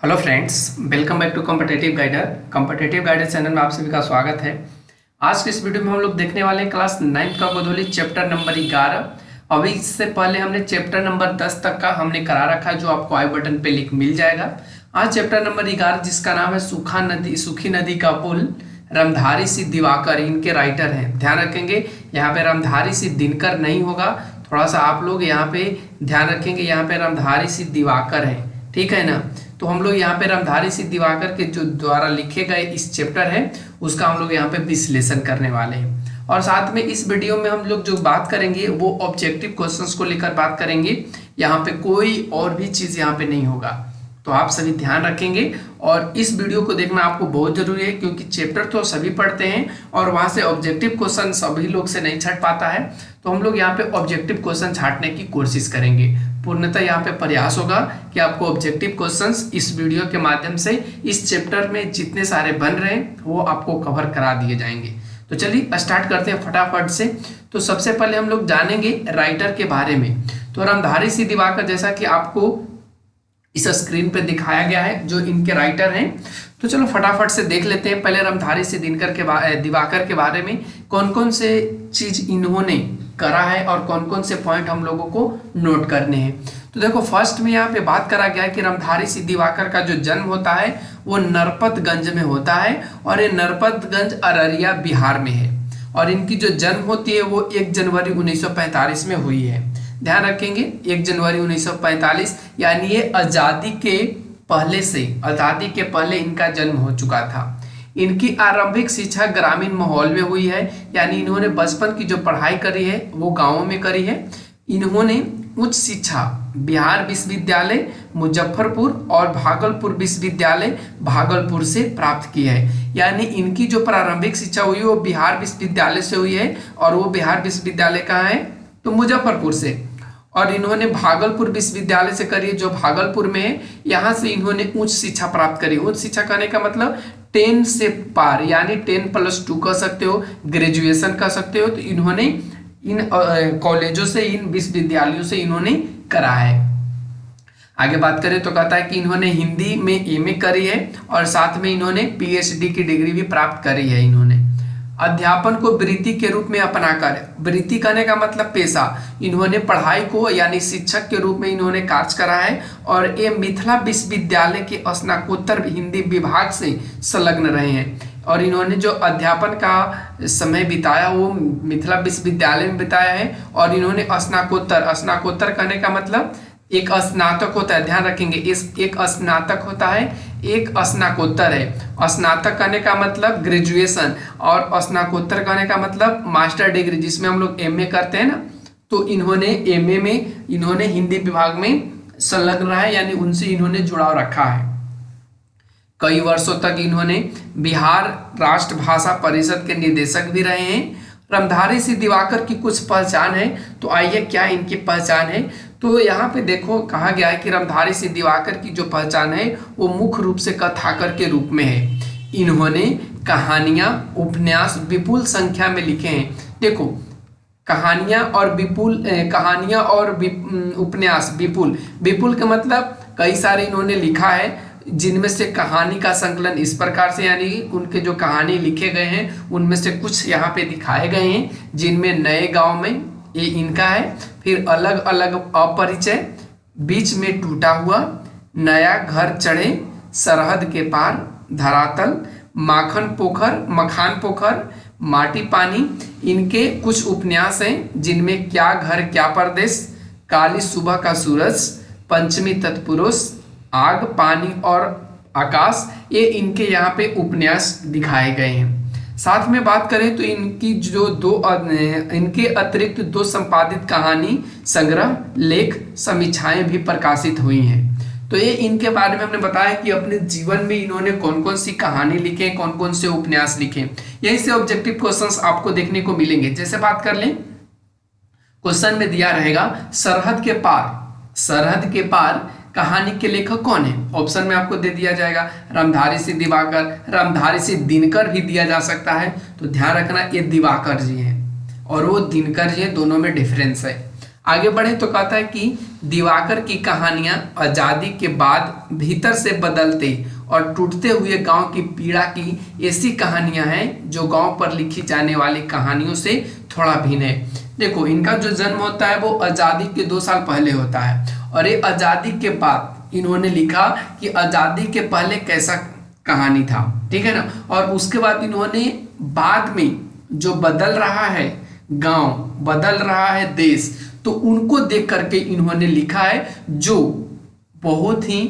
Hello friends, welcome back to competitive guider channel में आप सभी का स्वागत है। आज के इस वीडियो में हम लोग देखने वाले हैं क्लास 9 का गोधूली चैप्टर नंबर 11। अभी इससे पहले हमने चैप्टर नंबर 10 तक का हमने करा रखा है, जो आपको आई बटन पे लिंक मिल जाएगा। आज चैप्टर नंबर 11 जिसका नाम है सूखी नदी का पुल, रामधारी सिंह दिवाकर इनके राइटर हैं। ध्यान रखेंगे यहाँ पे रामधारी सिंह दिनकर नहीं होगा, थोड़ा सा आप लोग यहाँ पे ध्यान रखेंगे, यहाँ पे रामधारी सिंह दिवाकर है, ठीक है ना। तो हम लोग यहाँ पे रामधारी सिंह दिवाकर के जो द्वारा लिखे गए इस चैप्टर है उसका हम लोग यहाँ पे विश्लेषण करने वाले हैं। और साथ में इस वीडियो में हम लोग जो बात करेंगे वो ऑब्जेक्टिव क्वेश्चंस को लेकर बात करेंगे। यहाँ पे कोई और भी चीज यहाँ पे नहीं होगा, तो आप सभी ध्यान रखेंगे। और इस वीडियो को देखना आपको बहुत जरूरी है, क्योंकि चैप्टर तो सभी पढ़ते हैं और वहां से ऑब्जेक्टिव क्वेश्चन सभी लोग से नहीं छट पाता है। तो हम लोग यहाँ पे ऑब्जेक्टिव क्वेश्चन छाटने की कोशिश करेंगे। पूर्णतः यहाँ पे प्रयास होगा कि आपको ऑब्जेक्टिव क्वेश्चंस इस वीडियो के माध्यम से इस चैप्टर में जितने सारे बन रहे हैं वो आपको कवर करा दिए जाएंगे। तो चलिए स्टार्ट करते हैं फटाफट से। तो सबसे पहले हम लोग जानेंगे राइटर के बारे में। तो रामधारी सिंह दिवाकर, जैसा कि आपको इस स्क्रीन पे दिखाया गया है, जो इनके राइटर हैं। तो चलो फटाफट से देख लेते हैं पहले रामधारी सिंह दिवाकर के बारे में कौन कौन से चीज इन्होंने करा है और कौन कौन से पॉइंट हम लोगों को नोट करने हैं। तो देखो, फर्स्ट में यहाँ पे बात करा गया है कि रामधारी सिंह दिवाकर का जो जन्म होता है वो नरपतगंज में होता है, और ये नरपतगंज अररिया बिहार में है। और इनकी जो जन्म होती है वो 1 जनवरी 1945 में हुई है। ध्यान रखेंगे 1 जनवरी 1945, यानी ये आजादी के पहले इनका जन्म हो चुका था। इनकी आरंभिक शिक्षा ग्रामीण माहौल में हुई है, यानी इन्होंने बचपन की जो पढ़ाई करी है वो गांवों में करी है। इन्होंने उच्च शिक्षा बिहार विश्वविद्यालय मुजफ्फरपुर और भागलपुर विश्वविद्यालय भागलपुर से प्राप्त की है। यानी इनकी जो प्रारंभिक शिक्षा हुई वो बिहार विश्वविद्यालय से हुई है, और वो बिहार विश्वविद्यालय कहाँ है, तो मुजफ्फरपुर से। और इन्होंने भागलपुर विश्वविद्यालय से करी, जो भागलपुर में है। यहाँ से इन्होंने उच्च शिक्षा प्राप्त करी। उच्च शिक्षा करने का मतलब 10 से पार, यानी 10+2 कह सकते हो, ग्रेजुएशन कह सकते हो। तो इन्होंने इन कॉलेजों से, इन विश्वविद्यालयों से इन्होंने करा है। आगे बात करें तो कहता है कि इन्होंने हिंदी में एमए करी है, और साथ में इन्होंने पीएचडी की डिग्री भी प्राप्त करी है। इन्होंने अध्यापन को वृत्ति के रूप में अपनाकर, वृत्ति करने का मतलब पेशा, इन्होंने पढ़ाई को यानी शिक्षक के रूप में इन्होंने कार्य करा है। और ये मिथिला विश्वविद्यालय के स्नातकोत्तर हिंदी विभाग से संलग्न रहे हैं। और इन्होंने जो अध्यापन का समय बिताया वो मिथिला विश्वविद्यालय में बिताया है। और इन्होंने स्नातकोत्तर करने का मतलब एक स्नातक होता है, ध्यान रखेंगे, इस एक स्नातक होता है, एक स्नातकोत्तर है। स्नातक करने का मतलब ग्रेजुएशन, और स्नातकोत्तर करने का मतलब मास्टर डिग्री, जिसमें हम लोग एमए करते हैं ना। तो इन्होंने एमए में इन्होंने हिंदी विभाग में संलग्न रहा है, यानी उनसे इन्होंने जुड़ाव रखा है। कई वर्षों तक इन्होंने बिहार राष्ट्र भाषा परिषद के निदेशक भी रहे हैं। रामधारी सिंह दिवाकर की कुछ पहचान है, तो आइए क्या इनकी पहचान है। तो यहाँ पे देखो कहा गया है कि रामधारी सिंह दिवाकर की जो पहचान है वो मुख्य रूप से कथाकार के रूप में है। इन्होंने कहानियां उपन्यास विपुल संख्या में लिखे हैं। देखो, कहानियां और उपन्यास विपुल का मतलब कई सारे इन्होंने लिखा है, जिनमें से कहानी का संकलन इस प्रकार से, यानी उनके जो कहानी लिखे गए हैं उनमें से कुछ यहाँ पे दिखाए गए हैं, जिनमें नए गांव में ये इनका है, फिर अलग अलग अपरिचय, बीच में टूटा हुआ, नया घर चढ़े, सरहद के पार, धरातल, मखान पोखर, माटी पानी, इनके कुछ उपन्यास हैं, जिनमें क्या घर क्या परदेश, काली सुबह का सूरज, पंचमी तत्पुरुष, आग पानी और आकाश, ये इनके यहाँ पे उपन्यास दिखाए गए हैं। साथ में बात करें तो इनकी जो इनके अतिरिक्त 2 संपादित कहानी संग्रह, लेख, समीक्षाएं भी प्रकाशित हुई हैं। तो ये इनके बारे में हमने बताया कि अपने जीवन में इन्होंने कौन कौन सी कहानी लिखे, कौन कौन से उपन्यास लिखे। यहीं से ऑब्जेक्टिव क्वेश्चंस आपको देखने को मिलेंगे। जैसे बात कर लें, क्वेश्चन में दिया रहेगा सरहद के पार कहानी के लेखक कौन है। ऑप्शन में आपको दे दिया जाएगा रामधारी सिंह दिवाकर, रामधारी सिंह दिनकर भी दिया जा सकता है। तो ध्यान रखना ये दिवाकर जी हैं और वो दिनकर जी हैं, दोनों में डिफरेंस है। आगे बढ़े तो कहता है कि दिवाकर की कहानियां आजादी के बाद भीतर से बदलते और टूटते हुए गांव की पीड़ा की ऐसी कहानियां हैं जो गांव पर लिखी जाने वाली कहानियों से थोड़ा भिन्न है। देखो, इनका जो जन्म होता है वो आजादी के 2 साल पहले होता है, और ये आजादी के बाद इन्होंने लिखा कि आजादी के पहले कैसा कहानी था, ठीक है ना। और उसके बाद इन्होंने बाद में जो बदल रहा है गांव, बदल रहा है देश, तो उनको देख करके इन्होंने लिखा है जो बहुत ही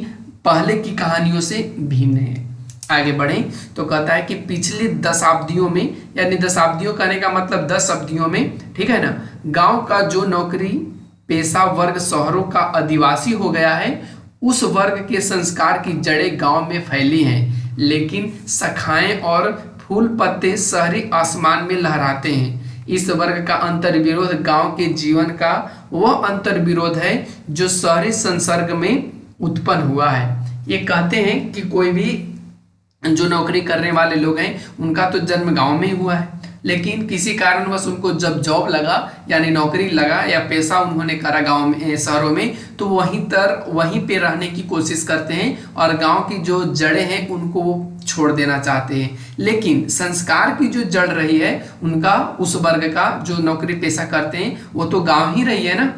पहले की कहानियों से भिन्न है। आगे बढ़े तो कहता है कि पिछले दशाब्दियों में, यानी दशाब्दियों कहने का मतलब 10 शताब्दियों में, ठीक है ना, गांव का जो नौकरी पेशा वर्ग शहरों का अधिवासी हो गया है, उस वर्ग के संस्कार की जड़ें गांव में फैली हैं, लेकिन शाखाएं और फूल पत्ते शहरी आसमान में लहराते हैं। इस वर्ग का अंतर्विरोध गांव के जीवन का वह अंतर्विरोध है जो शहरी संसर्ग में उत्पन्न हुआ है। ये कहते हैं कि कोई भी जो नौकरी करने वाले लोग हैं उनका तो जन्म गांव में ही हुआ है, लेकिन किसी कारणवश उनको जब जॉब लगा, यानी नौकरी लगा या पेशा उन्होंने करा गांव में, शहरों में, तो वहीं पे रहने की कोशिश करते हैं और गांव की जो जड़ें हैं उनको वो छोड़ देना चाहते हैं। लेकिन संस्कार की जो जड़ रही है उनका, उस वर्ग का जो नौकरी पेशा करते हैं वो तो गांव ही रही है ना,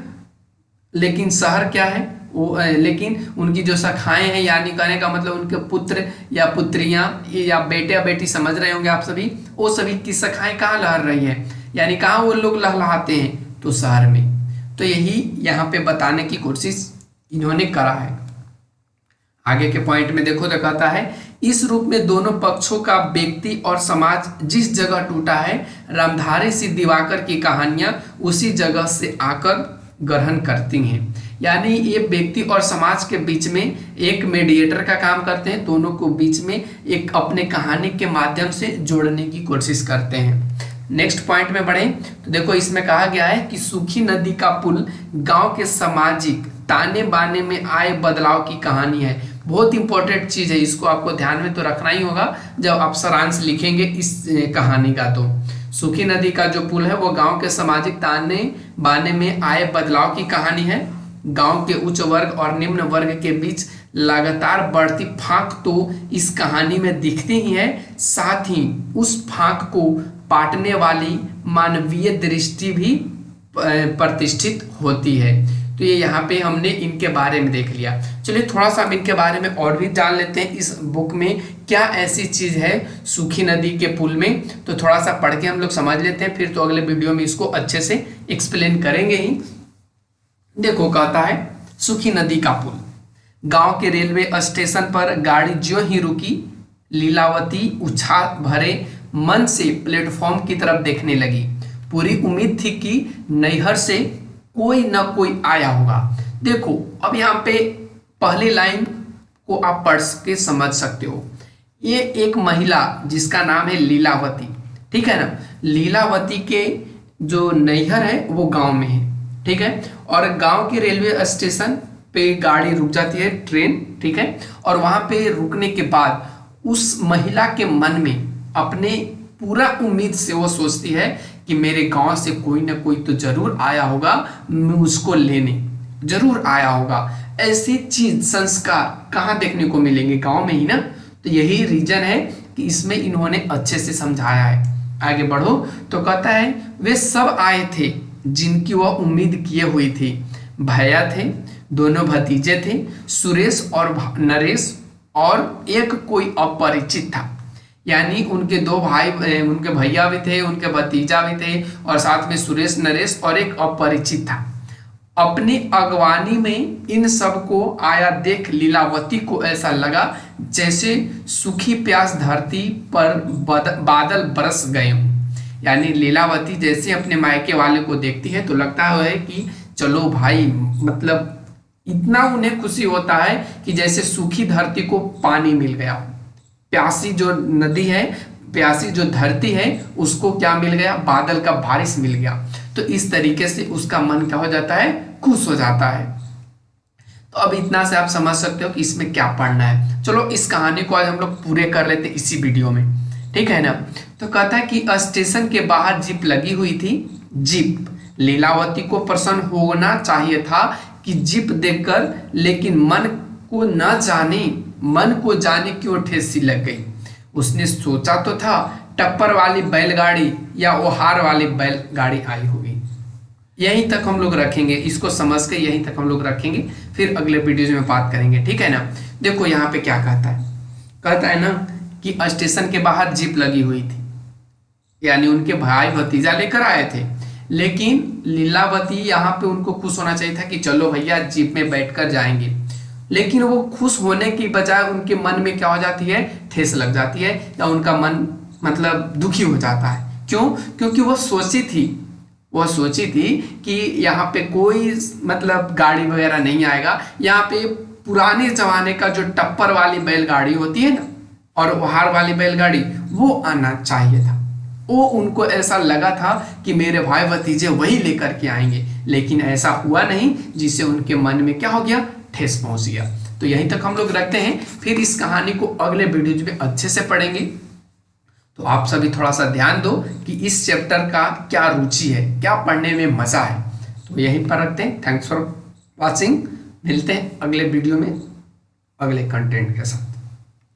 लेकिन शहर क्या है वो, लेकिन उनकी जो शाखाएं हैं, यानी कहने का मतलब उनके पुत्र या पुत्रियां या बेटे या बेटी, समझ रहे होंगे आप सभी, वो सभी की शाखाएं कहाँ लहर रही है, यानी कहाँ वो लोग लहलहाते हैं, तो शहर में। तो यही यहाँ पे बताने की कोशिश इन्होंने करा है। आगे के पॉइंट में देखो तो कहता है, इस रूप में दोनों पक्षों का व्यक्ति और समाज जिस जगह टूटा है, रामधारी सिंह दिवाकर की कहानियां उसी जगह से आकर ग्रहण करती हैं। यानी ये व्यक्ति और समाज के बीच में एक मीडिएटर का काम करते हैं, दोनों को बीच में एक अपने कहानी के माध्यम से जोड़ने की कोशिश करते हैं। नेक्स्ट पॉइंट में बढ़े तो देखो, इसमें कहा गया है कि सूखी नदी का पुल गांव के सामाजिक ताने बाने में आए बदलाव की कहानी है। बहुत इंपॉर्टेंट चीज है, इसको आपको ध्यान में तो रखना ही होगा जब आप सारांश लिखेंगे इस कहानी का। तो सूखी नदी का जो पुल है वो गांव के सामाजिक ताने बाने में आए बदलाव की कहानी है। गांव के उच्च वर्ग और निम्न वर्ग के बीच लगातार बढ़ती फांक तो इस कहानी में दिखती ही है, साथ ही उस फांक को पाटने वाली मानवीय दृष्टि भी प्रतिष्ठित होती है। तो ये यहाँ पे हमने इनके बारे में देख लिया। चलिए थोड़ा सा हम इनके बारे में और भी जान लेते हैं, इस बुक में क्या ऐसी चीज है सूखी नदी के पुल में, तो थोड़ा सा पढ़ के हम लोग समझ लेते हैं, फिर तो अगले वीडियो में इसको अच्छे से एक्सप्लेन करेंगे ही। देखो, कहता है सूखी नदी का पुल। गांव के रेलवे स्टेशन पर गाड़ी ज्यों ही रुकी, लीलावती उत्साह भरे मन से प्लेटफॉर्म की तरफ देखने लगी। पूरी उम्मीद थी कि नैहर से कोई न कोई आया होगा। देखो, अब यहाँ पे पहली लाइन को आप पढ़ के समझ सकते हो। ये एक महिला जिसका नाम है लीलावती, ठीक है ना, लीलावती के जो नैहर है वो गांव में है, ठीक है। और गांव के रेलवे स्टेशन पे गाड़ी रुक जाती है, ट्रेन, ठीक है। और वहां पे रुकने के बाद उस महिला के मन में अपने पूरा उम्मीद से वो सोचती है कि मेरे गांव से कोई ना कोई तो जरूर आया होगा, मुझको लेने जरूर आया होगा। ऐसी चीज, संस्कार कहाँ देखने को मिलेंगे, गांव में ही ना। तो यही रीजन है कि इसमें इन्होंने अच्छे से समझाया है। आगे बढ़ो तो कहता है, वे सब आए थे जिनकी वह उम्मीद किए हुई थी। भैया थे, दोनों भतीजे थे, सुरेश और नरेश, और एक कोई अपरिचित था। यानी उनके 2 भाई, उनके भैया भी थे, उनके भतीजा भी थे, और साथ में सुरेश, नरेश और एक अपरिचित था। अपनी अगवानी में इन सबको आया देख लीलावती को ऐसा लगा जैसे सूखी प्यास धरती पर बादल बरस गए हों। यानी लीलावती जैसे अपने मायके वाले को देखती है तो लगता है कि चलो भाई, मतलब इतना उन्हें खुशी होता है कि जैसे सूखी धरती को पानी मिल गया, प्यासी जो नदी है, प्यासी जो धरती है उसको क्या मिल गया, बादल का बारिश मिल गया। तो इस तरीके से उसका मन क्या हो जाता है, खुश हो जाता है। तो अब इतना से आप समझ सकते हो कि इसमें क्या पढ़ना है। चलो इस कहानी को आज हम लोग पूरे कर लेते इसी वीडियो में, ठीक है ना। तो कहता है कि स्टेशन के बाहर जीप लगी हुई थी। जीप लीलावती को प्रसन्न होना चाहिए था कि जीप देखकर, लेकिन मन को जाने क्यों ठेस सी लग गई। उसने सोचा तो था टप्पर वाली बैलगाड़ी या ओहार वाली बैलगाड़ी आई होगी। यहीं तक हम लोग रखेंगे, इसको समझ के यहीं तक हम लोग रखेंगे, फिर अगले वीडियो में बात करेंगे, ठीक है ना। देखो यहाँ पे क्या कहता है ना कि स्टेशन के बाहर जीप लगी हुई थी, यानी उनके भाई भतीजा लेकर आए थे, लेकिन लीलावती यहाँ पे उनको खुश होना चाहिए था कि चलो भैया जीप में बैठकर जाएंगे, लेकिन वो खुश होने की बजाय उनके मन में क्या हो जाती है, ठेस लग जाती है, या उनका मन मतलब दुखी हो जाता है। क्यों? क्योंकि वो सोची थी कि यहाँ पे कोई मतलब गाड़ी वगैरह नहीं आएगा, यहाँ पे पुराने जमाने का जो टप्पर वाली बैलगाड़ी होती है ना और ओहार वाली बैलगाड़ी, वो आना चाहिए था। वो उनको ऐसा लगा था कि मेरे भाई भतीजे वही लेकर के आएंगे, लेकिन ऐसा हुआ नहीं, जिससे उनके मन में क्या हो गया, ठेस पहुंच गया। तो यहीं तक हम लोग रखते हैं, फिर इस कहानी को अगले वीडियो में अच्छे से पढ़ेंगे। तो आप सभी थोड़ा सा ध्यान दो कि इस चैप्टर का क्या रुचि है, क्या पढ़ने में मजा है। तो यहीं पर रखते हैं। Thanks for watching. मिलते हैं अगले वीडियो में अगले कंटेंट के साथ।